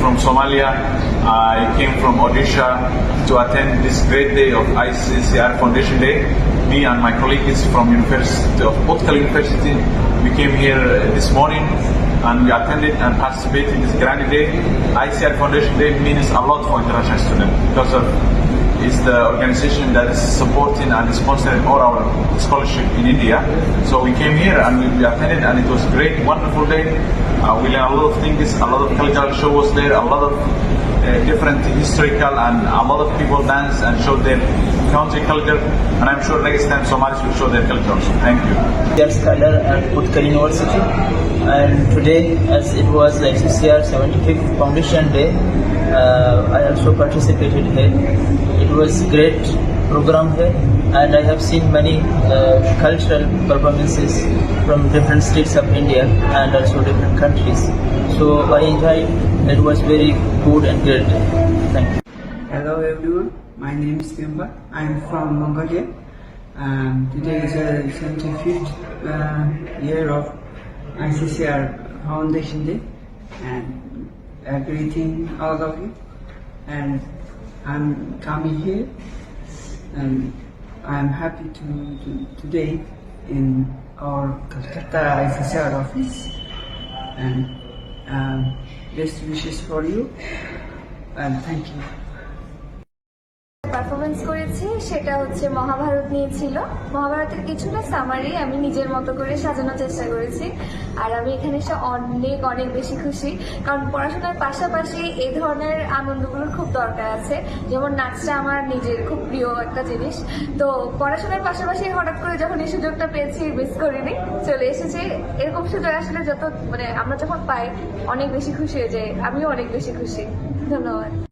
from Somalia. I came from Odisha to attend this great day of ICCR Foundation Day. Me and my colleagues from University of Utkal University, we came here this morning and we attended and participated in this grand day. ICCR Foundation Day means a lot for international students because of it's the organization that is supporting and sponsoring all our scholarship in India. So we came here and we attended and it was a great, wonderful day. We learned a lot of things, a lot of cultural show was there, a lot of different historical and a lot of people dance and show their country culture, and I'm sure next time Somalis will show their culture also. Thank you. Dear scholar at Utkal University, and today as it was the ICCR 75th Foundation Day, I also participated here. It was great program here and I have seen many cultural performances from different states of India and also different countries. So I enjoyed. It was very good and great. Thank you. Hello everyone, my name is Kimba. I'm from Mongolia. Today is the 75th year of ICCR Foundation Day, and I greeting all of you. And I'm coming here, and I'm happy to today in our Calcutta ICCR office. And best wishes for you, and thank you. Performance করেছি সেটা হচ্ছে মহাভারত নিয়ে ছিল। মহাভারতের কিছুটা summary আমি নিজের মতো করে সাজানোর চেষ্টা করেছি, আর আমি এখানে এসে অনেক অনেক বেশি খুশি, কারণ পড়াশোনার পাশাপাশি এই ধরনের আনন্দগুলোর খুব দরকার আছে। যেমন নাচটা আমার নিজের খুব প্রিয় একটা জিনিস, তো পড়াশোনার পাশাপাশি হঠাৎ করে যখন এই সুযোগটা পেয়েছি মিস করিনি, চলে এসেছি। এরকম সুযোগ আসলে যত আমরা যখন পাই অনেক বেশি খুশি হয়ে যায়, আমিও অনেক বেশি খুশি। ধন্যবাদ।